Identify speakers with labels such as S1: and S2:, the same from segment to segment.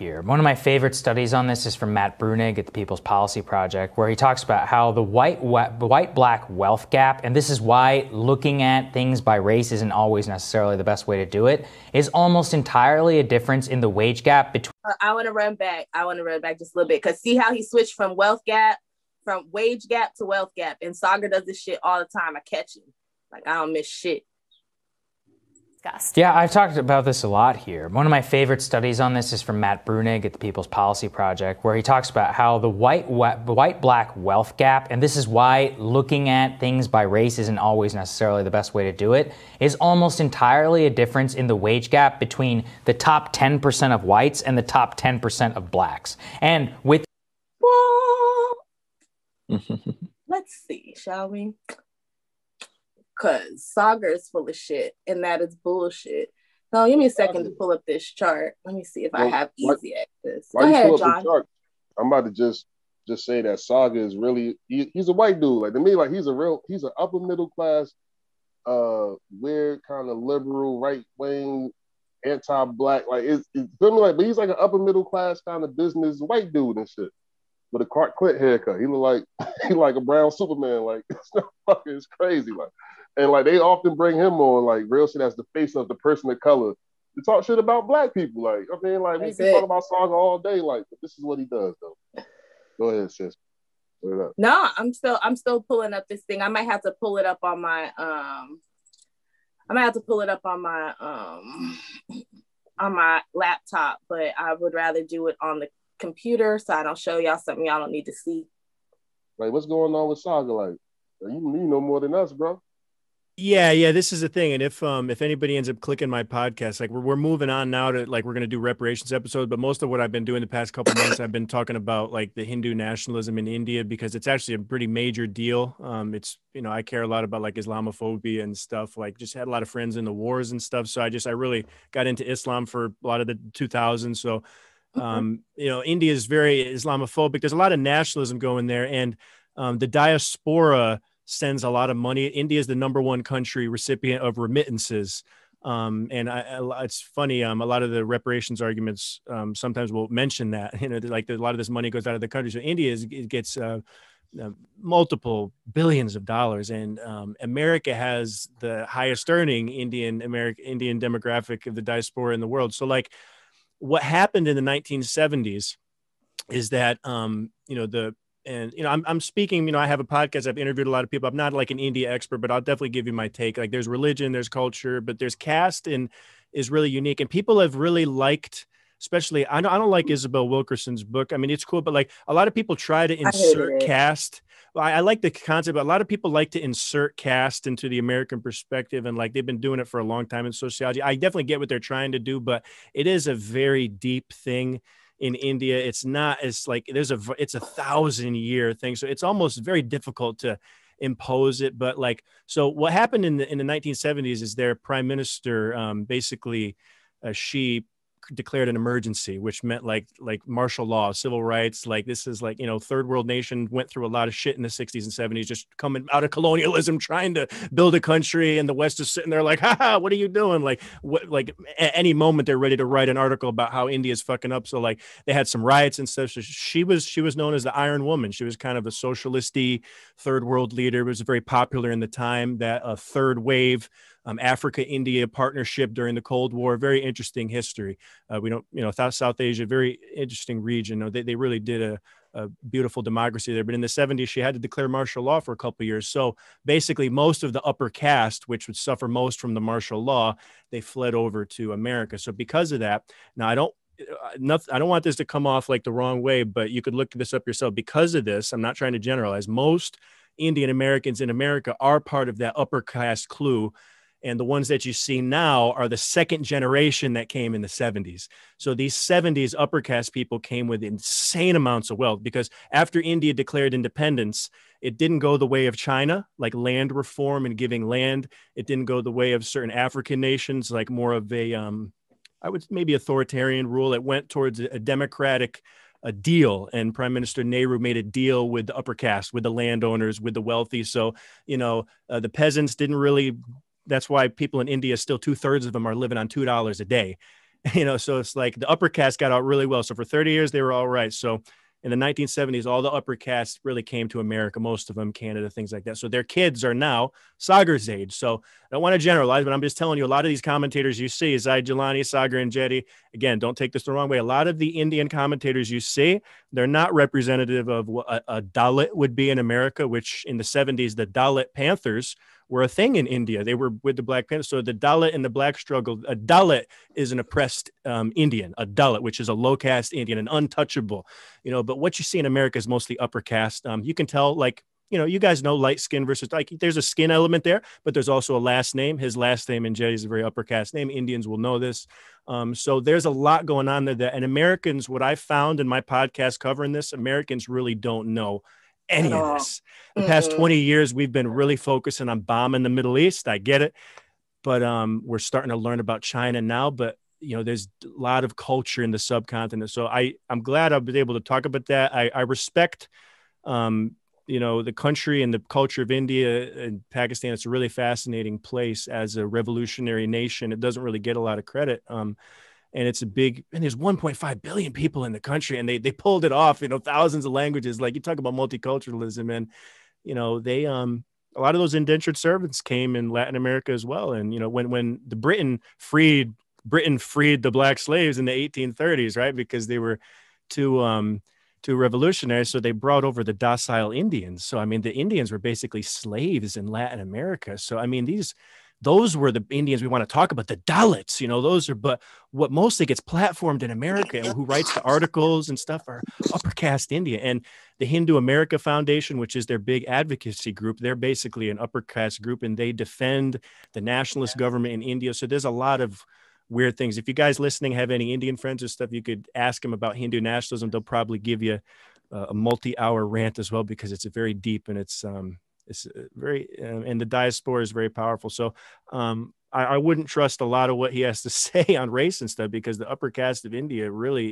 S1: Here. One of my favorite studies on this is from Matt Brunig at the People's Policy Project, where he talks about how the white-black wealth gap, and this is why looking at things by race isn't always necessarily the best way to do it, is almost entirely a difference in the wage gap between...
S2: I want to run back just a little bit, because see how he switched from wage gap to wealth gap, and Saggar does this shit all the time. I catch him. Like, I don't miss shit.
S1: Yeah, I've talked about this a lot here. One of my favorite studies on this is from Matt Brunig at the People's Policy Project, where he talks about how the white-black wealth gap, and this is why looking at things by race isn't always necessarily the best way to do it, is almost entirely a difference in the wage gap between the top 10% of whites and the top 10% of blacks. And with...
S2: Let's see, shall we? Because Saggar is full of shit, and that is bullshit. So give me a second to pull up this chart. Let me see if I have easy access. Go ahead, John.
S3: I'm about to just say that Saggar is really he's a white dude. Like, to me, like he's an upper middle class, weird kind of liberal, right wing, anti-black. Like it's feel me, like, but he's like an upper middle class kind of business white dude and shit. With a Clark Kent haircut. He look like a brown Superman. Like, it's crazy. Like, and like they often bring him on like real shit as the face of the person of color to talk shit about black people. Like, I mean, like we can talk about Saggar all day. Like, but this is what he does though. Go ahead, sis.
S2: No, I'm still pulling up this thing. I might have to pull it up on my on my laptop, but I would rather do it on the computer so I don't show y'all something y'all don't need to see.
S3: Like, what's going on with Saggar? Like, you know more than us, bro.
S4: Yeah, this is the thing. And if anybody ends up clicking my podcast, like we're moving on now to like we're going to do reparations episodes, but most of what I've been doing the past couple of months, I've been talking about like the Hindu nationalism in India, because it's actually a pretty major deal. It's, I care a lot about like Islamophobia and stuff. Like, just had a lot of friends in the wars and stuff, so I really got into Islam for a lot of the 2000s. So India is very Islamophobic. There's a lot of nationalism going there, and the diaspora sends a lot of money. India is the #1 country recipient of remittances. And it's funny, a lot of the reparations arguments sometimes will mention that, like a lot of this money goes out of the country. So India gets multiple billions of dollars, and America has the highest earning Indian demographic of the diaspora in the world. So like what happened in the 1970s is that, I'm speaking, I have a podcast. I've interviewed a lot of people. I'm not like an India expert, but I'll definitely give you my take. Like, there's religion, there's culture, but there's caste, and is really unique. And people have really liked, especially, I don't like Isabel Wilkerson's book. I mean, it's cool, but like a lot of people try to insert caste. Well, I like the concept, but a lot of people like to insert caste into the American perspective. And like, they've been doing it for a long time in sociology. I definitely get what they're trying to do, but it is a very deep thing in India. It's not as like, it's a 1,000-year thing. So it's almost very difficult to impose it. But like, so what happened in the 1970s is their prime minister, basically, she declared an emergency, which meant like martial law, civil rights. Like, this is like, third world nation went through a lot of shit in the 60s and 70s, just coming out of colonialism, trying to build a country. And the West is sitting there like, haha, what are you doing? Like, like at any moment they're ready to write an article about how India is fucking up. So like they had some riots and stuff. So she was known as the Iron Woman. She was kind of a socialisty third world leader. It was very popular in the time, that a third wave Africa-India partnership during the Cold War. Very interesting history. We don't, South Asia, very interesting region. They really did a beautiful democracy there. But in the 70s, she had to declare martial law for a couple of years. So basically, most of the upper caste, which would suffer most from the martial law, they fled over to America. So because of that, now I don't want this to come off like the wrong way, but you could look this up yourself. Because of this, I'm not trying to generalize. Most Indian Americans in America are part of that upper caste clue. And the ones that you see now are the second generation that came in the 70s. So these 70s upper caste people came with insane amounts of wealth, because after India declared independence, it didn't go the way of China, like land reform and giving land. It didn't go the way of certain African nations, like more of a, I would maybe authoritarian rule. It went towards a democratic deal, and Prime Minister Nehru made a deal with the upper caste, with the landowners, with the wealthy. So, the peasants didn't really. That's why people in India, still 2/3 of them are living on $2 a day. So it's like the upper caste got out really well. So for 30 years, they were all right. So in the 1970s, all the upper caste really came to America, most of them, Canada, things like that. So their kids are now Saggar's age. So I don't want to generalize, but I'm just telling you, a lot of these commentators you see, Zaid Jilani, Saggar, and Jetty, again, don't take this the wrong way. A lot of the Indian commentators you see, they're not representative of what a Dalit would be in America, which in the 70s, the Dalit Panthers were a thing in India. They were with the Black Panthers. So the Dalit and the Black struggle, a Dalit is an oppressed Indian, a Dalit, which is a low caste Indian, an untouchable, but what you see in America is mostly upper caste. You can tell, like, you guys know light skin versus, like, there's a skin element there, but there's also a last name. His last name in Jetty is a very upper caste name. Indians will know this. So there's a lot going on there and Americans, what I found in my podcast covering this, Americans really don't know any of this. The past 20 years, we've been really focusing on bombing the Middle East. I get it. But we're starting to learn about China now. But, there's a lot of culture in the subcontinent. So I'm glad I've been able to talk about that. I respect, the country and the culture of India and Pakistan. It's a really fascinating place as a revolutionary nation. It doesn't really get a lot of credit. And it's and there's 1.5 billion people in the country, and they pulled it off, thousands of languages. Like, you talk about multiculturalism, and, they, a lot of those indentured servants came in Latin America as well. And, when the Britain freed the Black slaves in the 1830s, right? Because they were too revolutionary. So they brought over the docile Indians. So, the Indians were basically slaves in Latin America. So, those were the Indians we want to talk about, the Dalits, but what mostly gets platformed in America and who writes the articles and stuff are upper caste India. And the Hindu America Foundation, which is their big advocacy group, they're basically an upper caste group, and they defend the nationalist government in India. So there's a lot of weird things. If you guys listening have any Indian friends or stuff, you could ask them about Hindu nationalism. They'll probably give you a multi-hour rant as well, because it's very deep, and it's very, and the diaspora is very powerful. So I wouldn't trust a lot of what he has to say on race and stuff, because the upper caste of India really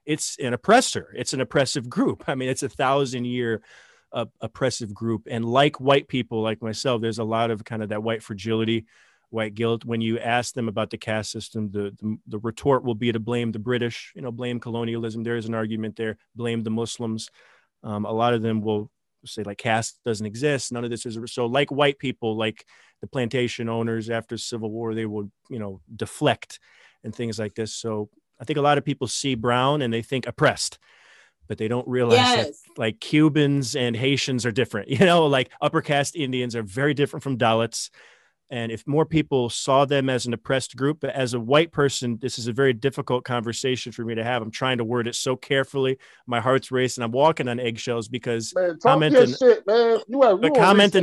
S4: it's an oppressor. It's an oppressive group. It's 1,000-year oppressive group. And like white people, like myself, there's a lot of kind of that white fragility, white guilt. When you ask them about the caste system, the retort will be to blame the British, blame colonialism. There is an argument there, blame the Muslims. A lot of them will say, like, caste doesn't exist. None of this is. So like white people, like the plantation owners after Civil War, they would, deflect and things like this. So I think a lot of people see brown and they think oppressed, but they don't realize that, like, Cubans and Haitians are different, like upper caste Indians are very different from Dalits. And if more people saw them as an oppressed group, as a white person, this is a very difficult conversation for me to have. I'm trying to word it so carefully. My heart's racing. I'm walking on eggshells because commenting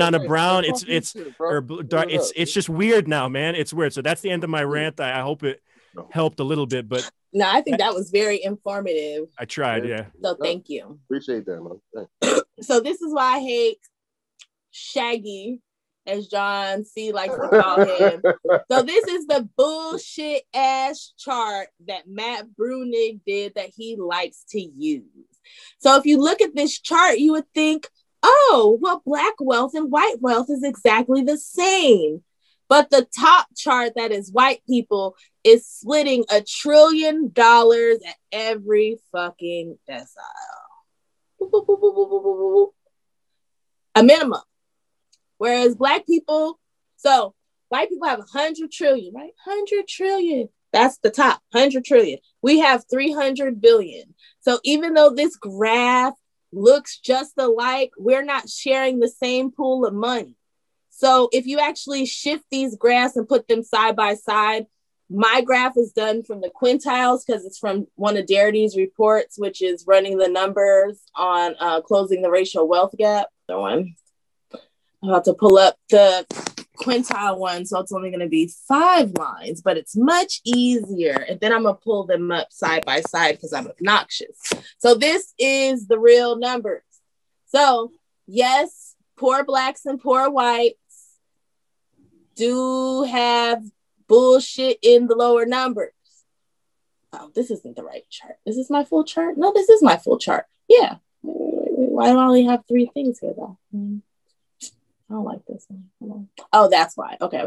S4: on a brown, it's just weird now, man. It's weird. So that's the end of my rant. I hope it helped a little bit, but
S2: no, I think that was very informative.
S4: I tried. Yeah.
S2: So thank you.
S3: Appreciate that, man.
S2: So this is why I hate Shaggy, as John C. likes to call him. So this is the bullshit ass chart that Matt Brunig did that he likes to use. So if you look at this chart, you would think, oh, well, Black wealth and white wealth is exactly the same. But the top chart, that is white people, is splitting $1 trillion at every fucking decile. A minimum. Whereas Black people, so white people have 100 trillion, right? 100 trillion. That's the top, 100 trillion. We have 300 billion. So even though this graph looks just alike, we're not sharing the same pool of money. So if you actually shift these graphs and put them side by side, my graph is done from the quintiles because it's from one of Darity's reports, which is running the numbers on closing the racial wealth gap. I'm about to pull up the quintile one, so it's only going to be 5 lines, but it's much easier. And then I'm going to pull them up side by side because I'm obnoxious. So this is the real numbers. So yes, poor Blacks and poor whites do have bullshit in the lower numbers. Oh, this isn't the right chart. Is this my full chart? No, this is my full chart. Yeah. Why do I only have 3 things here though? I don't like this one. Oh, that's why. Okay.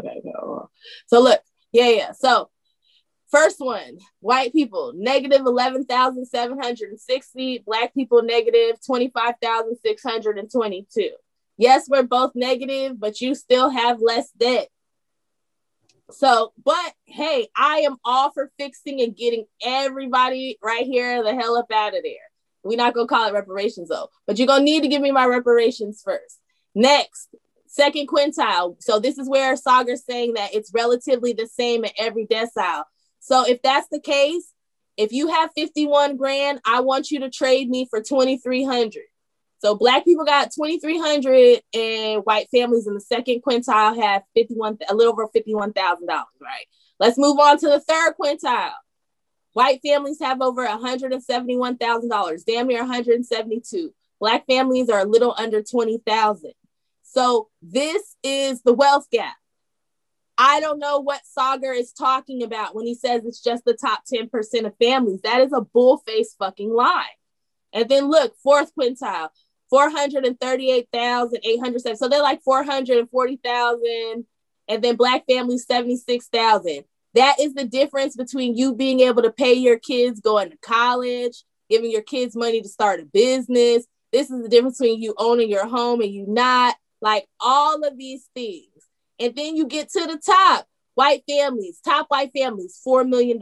S2: So look, yeah. So First one, white people, negative 11,760. Black people, negative 25,622. Yes, we're both negative, but you still have less debt. So, but hey, I am all for fixing and getting everybody right here the hell up out of there. We're not going to call it reparations though, but you're going to need to give me my reparations first. Next, second quintile. So this is where Saggar's saying that it's relatively the same in every decile. So if that's the case, if you have 51 grand, I want you to trade me for 2,300. So black people got 2,300 and white families in the second quintile have a little over $51,000, right? Let's move on to the third quintile. White families have over $171,000, damn near 172. Black families are a little under 20,000. So this is the wealth gap. I don't know what Saggar is talking about when he says it's just the top 10% of families. That is a bull-faced fucking lie. And then look, fourth quintile, 438,807. So they're like 440,000. And then black families, 76,000. That is the difference between you being able to pay your kids going to college, giving your kids money to start a business. This is the difference between you owning your home and you not. Like all of these things. And then you get to the top. White families, top white families, $4 million.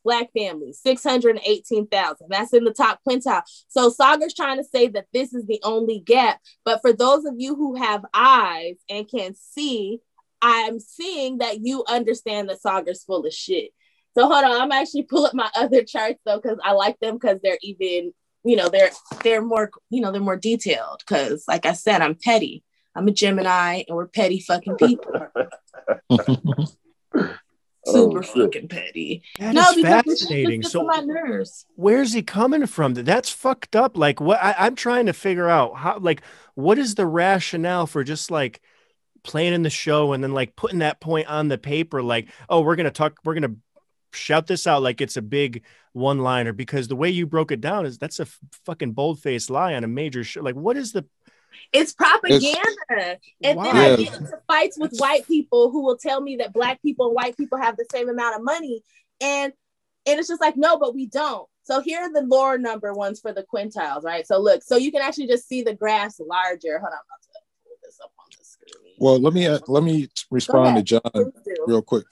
S2: Black families, 618,000. That's in the top quintile. So Saggar's trying to say that this is the only gap. But for those of you who have eyes and can see, I'm seeing that you understand that Saggar's full of shit. So hold on, I'm actually pull up my other charts though, because I like them because they're even, they're more, they're more detailed. Because like I said, I'm petty. I'm a Gemini and we're petty fucking people. Super fucking petty.
S4: That is fascinating. So
S2: my nerves.
S4: Where's he coming from? That's fucked up. Like what I'm trying to figure out how, like, what is the rationale for just like playing in the show and then like putting that point on the paper? Like, oh, we're going to shout this out like it's a big one-liner, because the way you broke it down is that's a fucking bold-faced lie on a major show. Like, what is the...
S2: It's propaganda. And then I get into fights with white people who will tell me that black people and white people have the same amount of money. And it's just like, no, but we don't. So here are the lower number ones for the quintiles, right? So look, so you can actually just see the graphs larger. Hold on, I'm about to pull this up on the screen.
S5: Well, let me respond to John real quick.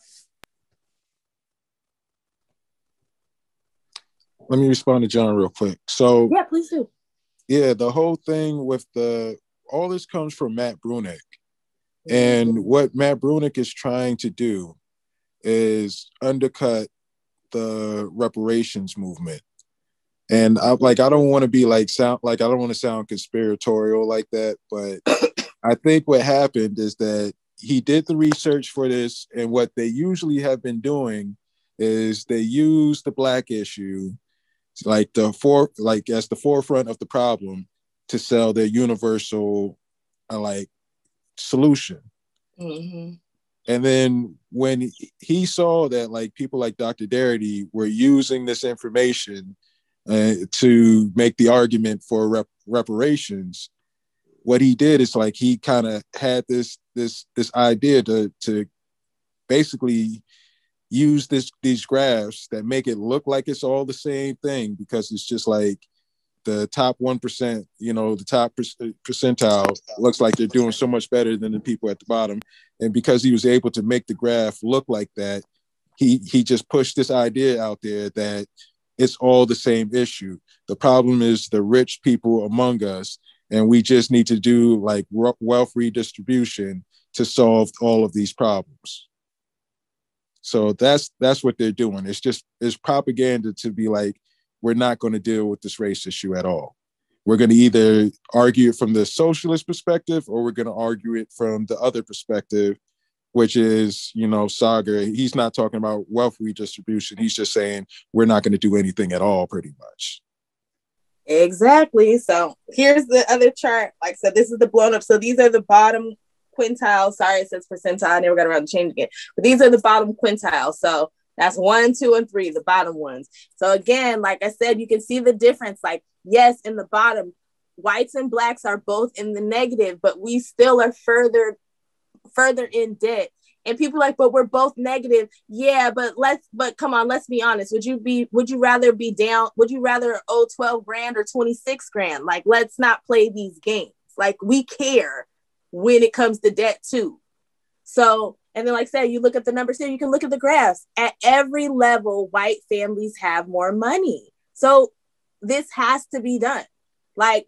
S5: Let me respond to John real quick. So
S2: yeah, please do.
S5: Yeah, the whole thing with all this comes from Matt Bruenig. And what Matt Bruenig is trying to do is undercut the reparations movement. And I don't want to be I don't want to sound conspiratorial like that, but I think what happened is that he did the research for this, and what they usually have been doing is they use the black issue as the forefront of the problem to sell their universal solution.
S2: Mm-hmm.
S5: And then when he saw that people like Dr. Darity were using this information to make the argument for reparations, what he did is he kind of had this idea to basically use these graphs that make it look like it's all the same thing, because it's just like the top 1%, the top percentile looks like they're doing so much better than the people at the bottom. And because he was able to make the graph look like that, he just pushed this idea out there that it's all the same issue. The problem is the rich people among us, and we just need to do wealth redistribution to solve all of these problems. So that's what they're doing. It's propaganda to be like, we're not going to deal with this race issue at all. We're going to either argue it from the socialist perspective, or we're going to argue it from the other perspective, which is, Saggar. He's not talking about wealth redistribution. He's just saying we're not going to do anything at all, pretty much.
S2: Exactly. So here's the other chart. So this is the blown up. So these are the bottom quintile. Sorry, it says percentile. I never got around to changing it. But these are the bottom quintile. So that's 1, 2, and 3, the bottom ones. So again, like I said, you can see the difference. Yes, in the bottom, whites and blacks are both in the negative, but we still are further in debt. And people like, but we're both negative. Yeah, but come on, let's be honest. Would you rather owe 12 grand or 26 grand? Like, let's not play these games. Like, we care when it comes to debt too. So, and then like I said, you look at the numbers here, you can look at the graphs. At every level, white families have more money. So this has to be done. Like,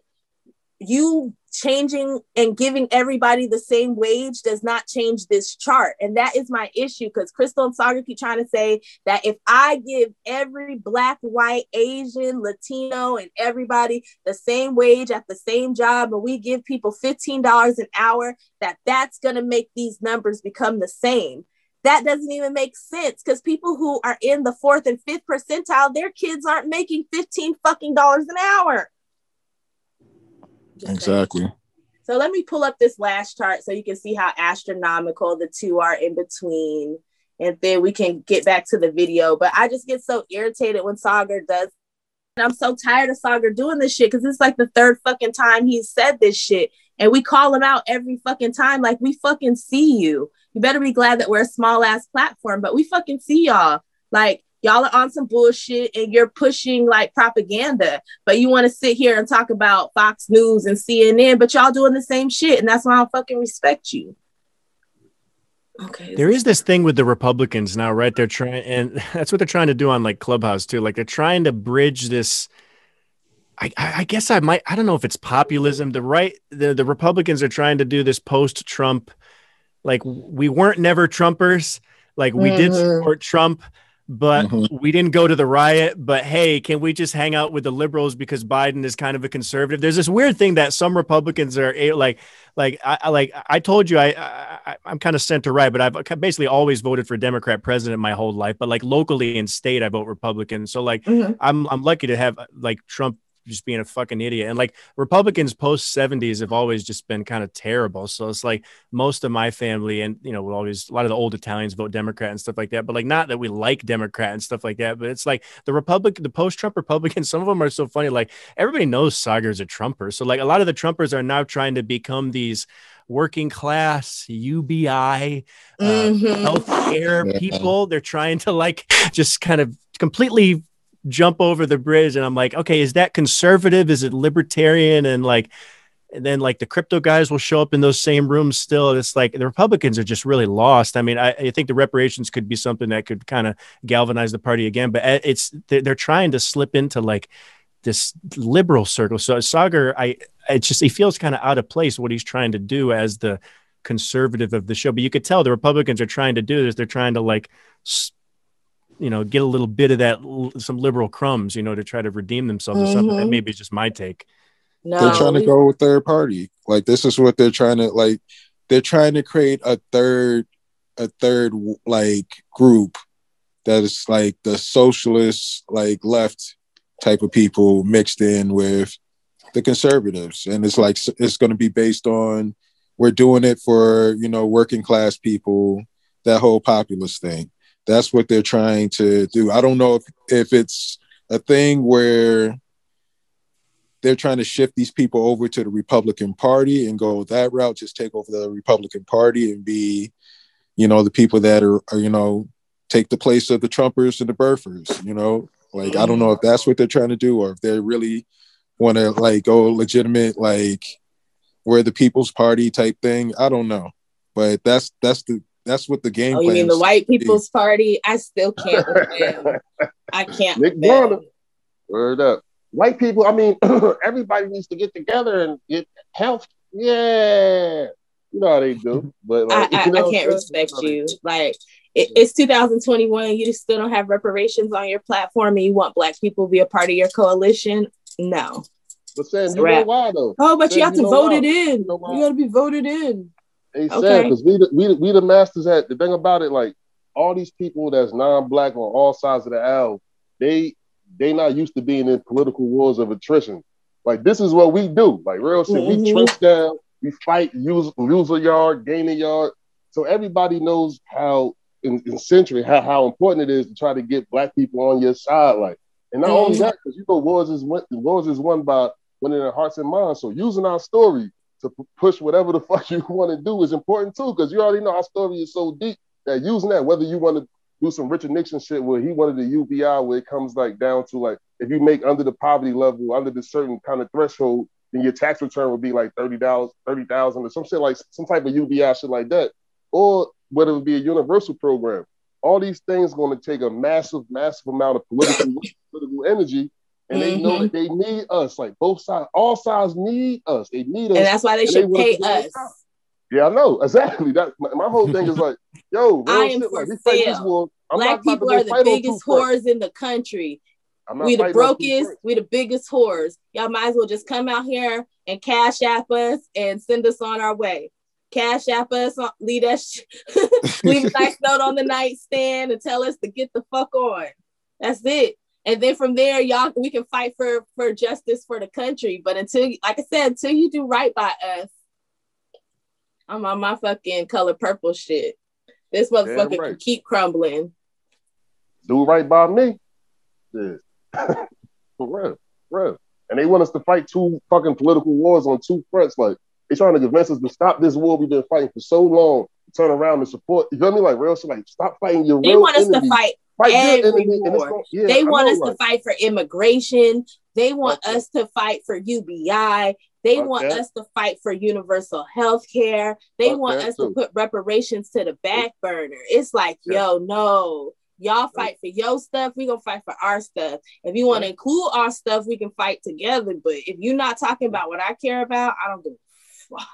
S2: you changing and giving everybody the same wage does not change this chart. And that is my issue, because Crystal and Saggar keep trying to say that if I give every Black, white, Asian, Latino, and everybody the same wage at the same job, and we give people $15 an hour, that's going to make these numbers become the same. That doesn't even make sense, because people who are in the 4th and 5th percentile, their kids aren't making $15 fucking an hour.
S5: Exactly.
S2: So let me pull up this last chart so you can see how astronomical the two are in between. And then we can get back to the video. But I just get so irritated when Saggar does. And I'm so tired of Saggar doing this shit, because it's like the 3rd fucking time he's said this shit. And we call him out every fucking time. Like, we fucking see you. You better be glad that we're a small ass platform, but we fucking see y'all. Like, y'all are on some bullshit and you're pushing like propaganda, but you want to sit here and talk about Fox News and CNN, but y'all doing the same shit. And that's why I don't fucking respect you. Okay.
S4: There is this thing with the Republicans now, right? They're trying, and that's what they're trying to do on like Clubhouse too. Like, they're trying to bridge this. I guess I don't know if it's populism. The Republicans are trying to do this post-Trump, like, we weren't never Trumpers. Like, we did support Trump, but we didn't go to the riot. But hey, can we just hang out with the liberals because Biden is kind of a conservative? There's this weird thing that some Republicans are I told you, I'm kind of center right, but I've basically always voted for Democrat president my whole life. But like locally in state, I vote Republican. So like I'm lucky to have like Trump just being a fucking idiot. And like Republicans post 70s have always just been kind of terrible. So it's like most of my family and, you know, a lot of the old Italians vote Democrat and stuff like that. But like, not that we like Democrat and stuff like that, but it's like the post-Trump Republicans, some of them are so funny. Like, everybody knows Saggar's a Trumper. So like a lot of the Trumpers are now trying to become these working class UBI healthcare people. They're trying to like just kind of completely jump over the bridge. And I'm like, okay, is that conservative? Is it libertarian? And then like the crypto guys will show up in those same rooms still. It's like the Republicans are just really lost. I mean, I think the reparations could be something that could kind of galvanize the party again, but they're trying to slip into like this liberal circle. So Saggar, he feels kind of out of place what he's trying to do as the conservative of the show. But you could tell the Republicans are trying to do this. They're trying to like, you know, get a little bit of that, some liberal crumbs, you know, to try to redeem themselves or something. That maybe is just my take.
S2: No,
S5: they're trying to go with third party. Like, this is what they're trying to, like, they're trying to create a third like group that is like the socialist, like left type of people mixed in with the conservatives. And it's like, it's going to be based on, we're doing it for, you know, working class people, that whole populist thing. That's what they're trying to do. I don't know if it's a thing where they're trying to shift these people over to the Republican Party and go that route, just take over the Republican Party and be, you know, the people that are you know, take the place of the Trumpers and the birthers, you know? Like, I don't know if that's what they're trying to do, or if they really want to like go legitimate, like we're the People's Party type thing. I don't know, but that's what the game plan is.
S2: You mean the White People's Party? I still can't with them. I can't.
S3: Nick Garner. Word up. White people, I mean, everybody needs to get together and get health. Yeah. You know how they do. But like,
S2: I can't respect you. Like, it's 2021. You just still don't have reparations on your platform, and you want Black people to be a part of your coalition? No.
S3: But Sam, you know why though?
S2: Oh, but
S3: Sam,
S2: you have to vote it in.
S3: You know
S2: you got to be voted in.
S3: Hey, Sam, because we the masters at the thing about it, like all these people that's non-Black on all sides of the aisle, they not used to being in political wars of attrition. Like, this is what we do. Like, real shit. We trench down, we fight, lose a yard, gain a yard. So everybody knows how in century how important it is to try to get Black people on your side. Like, and not only that, because you know wars is won by winning their hearts and minds. So using our story to push whatever the fuck you want to do is important too, because you already know our story is so deep that using that, whether you want to do some Richard Nixon shit where he wanted the UBI, where it comes like down to like, if you make under the poverty level, under the certain kind of threshold, then your tax return would be like $30,000 or some shit, like some type of UBI shit like that. Or whether it would be a universal program. All these things going to take a massive amount of political energy. And they know that they need us, like both sides, all sides need us. They need us.
S2: And that's why they should pay us.
S3: Yeah, I know, exactly. That my whole thing is like, yo,
S2: I am
S3: shit,
S2: for
S3: like, we fight this war.
S2: Black people are the biggest whores in the country. We the brokest, we the biggest whores. Y'all might as well just come out here and cash app us and send us on our way. Cash app us, leave us, leave a nice note on the nightstand and tell us to get the fuck on. That's it. And then from there, y'all, we can fight for justice for the country. But until, like I said, until you do right by us, I'm on my fucking color purple shit. This motherfucker can keep crumbling.
S3: Do right by me. Yeah. For real. And they want us to fight two fucking political wars on two fronts. Like, they're trying to convince us to stop this war we've been fighting for so long, turn around and support. You feel me? Like, real shit, like, stop fighting your real enemy.
S2: They want us to fight every war. They want us to fight for immigration. They want us to fight for UBI. They want us to fight for universal health care. They want us to put reparations to the back burner. It's like, yo, no. Y'all fight for your stuff, we gonna fight for our stuff. If you want to include our stuff, we can fight together. But if you're not talking about what I care about, I don't give a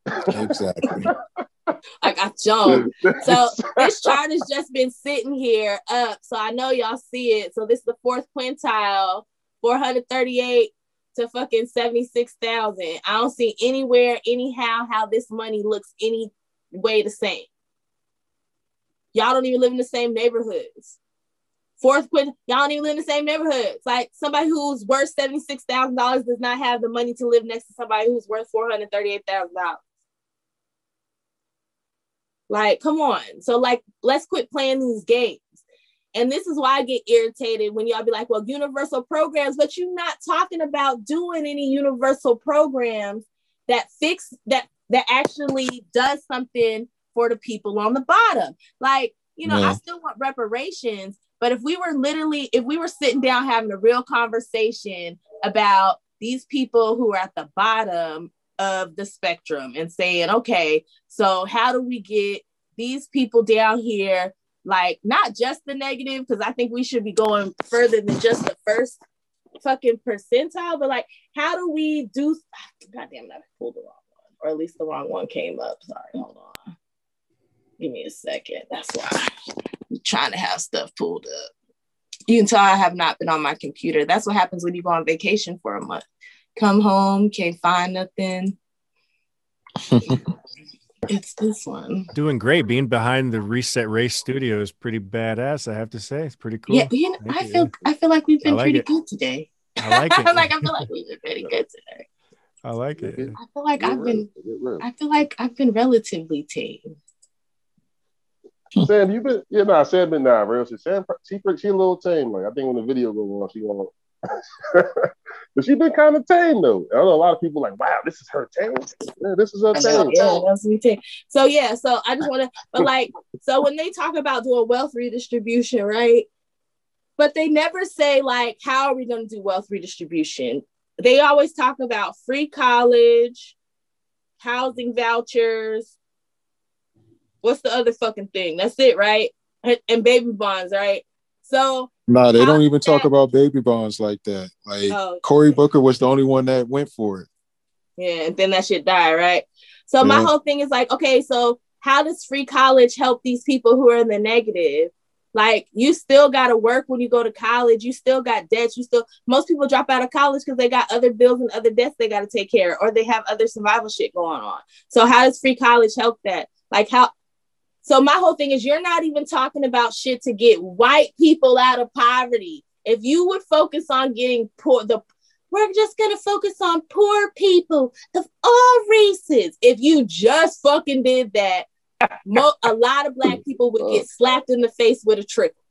S2: fuck.
S5: Exactly.
S2: I got Joan. So this chart has just been sitting here up. So I know y'all see it. So this is the fourth quintile, 438 to fucking 76,000. I don't see anywhere, anyhow, how this money looks any way the same. Y'all don't even live in the same neighborhoods. Fourth quintile, y'all don't even live in the same neighborhoods. Like somebody who's worth $76,000 does not have the money to live next to somebody who's worth $438,000. Like, come on. So like, let's quit playing these games. And this is why I get irritated when y'all be like, well, universal programs, but you're not talking about doing any universal programs that fix, that actually does something for the people on the bottom. Like, you know, I still want reparations, but if we were sitting down having a real conversation about these people who are at the bottom of the spectrum and saying, okay, so how do we get these people down here, like not just the negative, because I think we should be going further than just the first fucking percentile, but like, how do we do, God damn it, I pulled the wrong one, or at least the wrong one came up. Sorry, hold on. Give me a second. That's why I'm trying to have stuff pulled up. You can tell I have not been on my computer. That's what happens when you go on vacation for a month. Come home, can't find nothing. It's this one.
S4: Doing great. Being behind the Reset Race studio is pretty badass, I have to say. It's pretty cool.
S2: Yeah, you know, I feel like we've been pretty good today.
S4: I like it.
S2: I feel like we've been pretty good today.
S4: I like it.
S2: I feel like I've been relatively tame.
S3: Sam, you've been, Sam been nah, real shit. Sam, she a little tame. Like, I think when the video goes on, she won't. But she been kind of tame though. I know a lot of people like, wow, this is her tame. Yeah, this is her tame.
S2: Yeah, that's me tame. So yeah, so I just want to, but like, so when they talk about doing wealth redistribution, right? But they never say like, how are we going to do wealth redistribution? They always talk about free college, housing vouchers. What's the other fucking thing? That's it, right? And baby bonds, right? So
S5: no, they don't even talk about baby bonds like that. Like Cory Booker was the only one that went for it.
S2: Yeah, and then that shit died, right? So my whole thing is like, okay, so how does free college help these people who are in the negative? Like, you still got to work when you go to college. You still got debts. Most people drop out of college because they got other bills and other debts they got to take care of, or they have other survival shit going on. So how does free college help that? Like so my whole thing is, you're not even talking about shit to get white people out of poverty. If you would focus on getting we're just going to focus on poor people of all races. If you just fucking did that, a lot of Black people would get slapped in the face with a trickle.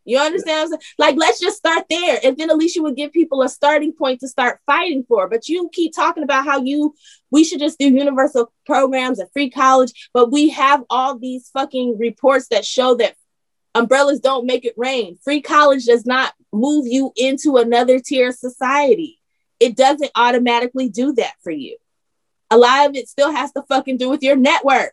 S2: You understand what I'm saying? Like, let's just start there. And then at least you would give people a starting point to start fighting for. But you keep talking about how we should just do universal programs and free college. But we have all these fucking reports that show that umbrellas don't make it rain. Free college does not move you into another tier of society. It doesn't automatically do that for you. A lot of it still has to fucking do with your network.